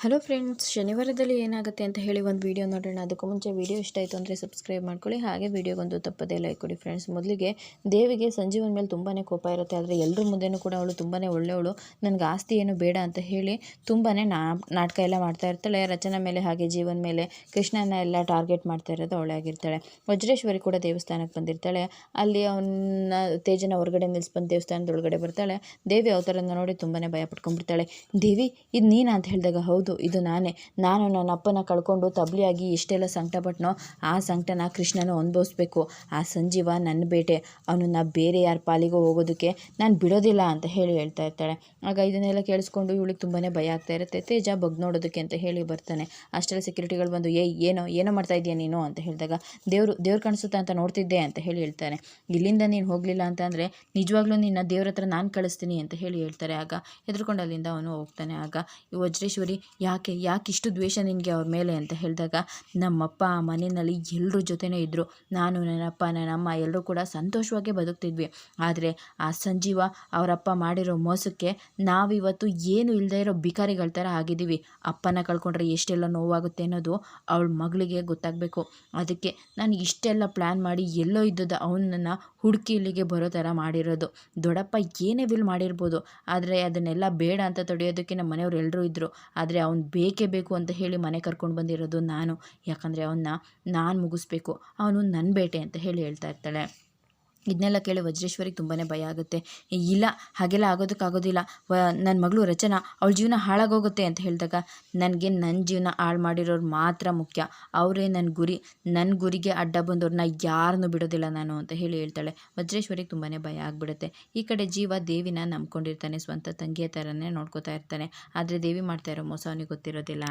Hello friends, ಶನಿವಾರದಲ್ಲಿ ಏನಾಗುತ್ತೆ ಅಂತ ಹೇಳಿ ಒಂದು ವಿಡಿಯೋ ನೋಡೋಣ. ಅದಕ್ಕೂ ಮುಂಚೆ ವಿಡಿಯೋ ಇಷ್ಟ ಆಯಿತು ಅಂದರೆ ಸಬ್ಸ್ಕ್ರೈಬ್ ಮಾಡ್ಕೊಳ್ಳಿ, ಹಾಗೆ ವಿಡಿಯೋಗೊಂದು ತಪ್ಪದೇ ಲೈಕ್ ಕೊಡಿ. ಫ್ರೆಂಡ್ಸ್, ಮೊದಲಿಗೆ ದೇವಿಗೆ ಸಂಜೀವನ ಮೇಲೆ ತುಂಬಾ ಕೋಪ ಇರುತ್ತೆ. ಆದರೆ ಎಲ್ಲರ ಮುಂದೆನೂ ಕೂಡ ಅವಳು ತುಂಬಾ ಒಳ್ಳೆಯವಳು, ನನಗೆ ಆಸ್ತಿ ಏನು ಬೇಡ ಅಂತ ಹೇಳಿ ತುಂಬಾ ನಾಟಕ ಎಲ್ಲ ಮಾಡ್ತಾ ಇರ್ತಾಳೆ. ರಚನಾ ಮೇಲೆ ಹಾಗೆ ಜೀವನ ಮೇಲೆ ಕೃಷ್ಣನ ಎಲ್ಲ ಟಾರ್ಗೆಟ್ ಮಾಡ್ತಾ ಇರೋದು ಅವಳೇ ಆಗಿರ್ತಾಳೆ. ವಜ್ರೇಶ್ವರಿ ಕೂಡ ದೇವಸ್ಥಾನಕ್ಕೆ ಬಂದಿರ್ತಾಳೆ. ಅಲ್ಲಿ ಅವನ್ನ ತೇಜನ ಹೊರಗಡೆ ನಿಲ್ಲಿಸ್ಬಂದು ದೇವಸ್ಥಾನದೊಳಗಡೆ ಬರ್ತಾಳೆ. ದೇವಿ ಅವತಾರನ ನೋಡಿ ತುಂಬಾ ಭಯ ಪಟ್ಕೊಂಡ್ಬಿಡ್ತಾಳೆ. ದೇವಿ, ಇದು ನೀನಾ ಅಂತ ಹೇಳಿದಾಗ, ಹೌದು ಇದು ನಾನೇ. ನಾನು ನನ್ನ ಅಪ್ಪನ ಕಳ್ಕೊಂಡು ತಬ್ಲಿಯಾಗಿ ಎಷ್ಟೆಲ್ಲ ಸಂಕಟಪಟ್ಟನೋ ಆ ಸಂಕಟನ ಕೃಷ್ಣನು ಅನುಭವಿಸ್ಬೇಕು. ಆ ಸಂಜೀವ ನನ್ನ ಬೇಟೆ, ಅವನನ್ನು ಬೇರೆ ಯಾರ ಪಾಲಿಗೂ ಹೋಗೋದಕ್ಕೆ ನಾನು ಬಿಡೋದಿಲ್ಲ ಅಂತ ಹೇಳ್ತಾ ಇರ್ತಾಳೆ. ಆಗ ಇದನ್ನೆಲ್ಲ ಕೇಳಿಸ್ಕೊಂಡು ಇವಳಿಗೆ ತುಂಬಾ ಭಯ ಆಗ್ತಾ ಇರುತ್ತೆ. ತೇಜ ಬಗ್ ನೋಡೋದಕ್ಕೆ ಅಂತ ಹೇಳಿ ಬರ್ತಾನೆ. ಅಷ್ಟೆಲ್ಲ ಸೆಕ್ಯೂರಿಟಿಗಳು ಬಂದು ಏನೋ ಮಾಡ್ತಾ ಇದೆಯಾ ನೀನು ಅಂತ ಹೇಳಿದಾಗ, ದೇವ್ರು ಕಾಣಿಸುತ್ತಾ ಅಂತ ನೋಡ್ತಿದ್ದೆ ಅಂತ ಹೇಳ್ತಾನೆ. ಇಲ್ಲಿಂದ ನೀನು ಹೋಗಲಿಲ್ಲ ಅಂತಂದರೆ ನಿಜವಾಗ್ಲೂ ನಿನ್ನ ದೇವ್ರ ಹತ್ರ ನಾನು ಕಳಿಸ್ತೀನಿ ಅಂತ ಹೇಳ್ತಾರೆ. ಆಗ ಹೆದರ್ಕೊಂಡು ಅಲ್ಲಿಂದ ಅವನು ಹೋಗ್ತಾನೆ. ಆಗ ಈ ವಜ್ರೇಶ್ವರಿ, ಯಾಕೆ ಇಷ್ಟು ದ್ವೇಷ ನಿನಗೆ ಅವ್ರ ಮೇಲೆ ಅಂತ ಹೇಳಿದಾಗ, ನಮ್ಮಪ್ಪ ಆ ಮನೆಯಲ್ಲಿ ಎಲ್ಲರ ಜೊತೆನೇ ಇದ್ದರು. ನಾನು, ನನ್ನಪ್ಪ, ನನ್ನಮ್ಮ ಎಲ್ಲರೂ ಕೂಡ ಸಂತೋಷವಾಗಿ ಬದುಕ್ತಿದ್ವಿ. ಆದರೆ ಆ ಸಂಜೀವ ಅವರಪ್ಪ ಮಾಡಿರೋ ಮೋಸಕ್ಕೆ ನಾವಿವತ್ತು ಏನು ಇಲ್ಲದೆ ಇರೋ ಬಿಕಾರಿಗಳ ಥರ ಆಗಿದ್ದೀವಿ. ಅಪ್ಪನ ಕಳ್ಕೊಂಡ್ರೆ ಎಷ್ಟೆಲ್ಲ ನೋವಾಗುತ್ತೆ ಅನ್ನೋದು ಅವಳ ಮಗಳಿಗೆ ಗೊತ್ತಾಗಬೇಕು. ಅದಕ್ಕೆ ನಾನು ಇಷ್ಟೆಲ್ಲ ಪ್ಲ್ಯಾನ್ ಮಾಡಿ ಎಲ್ಲೋ ಇದ್ದದ್ದು ಅವನನ್ನು ಹುಡುಕಿ ಇಲ್ಲಿಗೆ ಬರೋ ಥರ ಮಾಡಿರೋದು. ದೊಡ್ಡಪ್ಪ ಏನೇ ಬಿಲ್ ಮಾಡಿರ್ಬೋದು, ಆದರೆ ಅದನ್ನೆಲ್ಲ ಬೇಡ ಅಂತ ತಡೆಯೋದಕ್ಕೆ ನಮ್ಮ ಮನೆಯವ್ರು ಎಲ್ಲರೂ ಇದ್ದರು. ಆದರೆ ಅವ್ನು ಬೇಕೇ ಬೇಕು ಅಂತ ಹೇಳಿ ಮನೆ ಕರ್ಕೊಂಡು ಬಂದಿರೋದು ನಾನು. ಯಾಕಂದರೆ ಅವನ್ನ ನಾನು ಮುಗಿಸ್ಬೇಕು, ಅವನು ನನ್ನ ಬೇಟೆ ಅಂತ ಹೇಳ್ತಾ ಇರ್ತಾಳೆ. ಇದನ್ನೆಲ್ಲ ಕೇಳಿ ವಜ್ರೇಶ್ವರಿಗೆ ತುಂಬಾ ಭಯ ಆಗುತ್ತೆ. ಇಲ್ಲ, ಹಾಗೆಲ್ಲ ಆಗೋದಕ್ಕಾಗೋದಿಲ್ಲ. ನನ್ನ ಮಗಳು ರಚನಾ, ಅವಳ ಜೀವನ ಹಾಳಾಗೋಗುತ್ತೆ ಅಂತ ಹೇಳಿದಾಗ, ನನಗೆ ನನ್ನ ಜೀವನ ಹಾಳು ಮಾಡಿರೋರು ಮಾತ್ರ ಮುಖ್ಯ. ಅವರೇ ನನ್ನ ಗುರಿಗೆ ಅಡ್ಡ ಬಂದವ್ರನ್ನ ಯಾರನ್ನೂ ಬಿಡೋದಿಲ್ಲ ನಾನು ಅಂತ ಹೇಳ್ತಾಳೆ. ವಜ್ರೇಶ್ವರಿಗೆ ತುಂಬಾ ಭಯ ಆಗಿಬಿಡುತ್ತೆ. ಈ ಕಡೆ ಜೀವ ದೇವಿನ ನಂಬ್ಕೊಂಡಿರ್ತಾನೆ, ಸ್ವಂತ ತಂಗಿಯ ಥರನೇ ನೋಡ್ಕೋತಾ ಇರ್ತಾನೆ. ಆದರೆ ದೇವಿ ಮಾಡ್ತಾ ಇರೋ ಮೋಸ ಅವನಿಗೆ ಗೊತ್ತಿರೋದಿಲ್ಲ.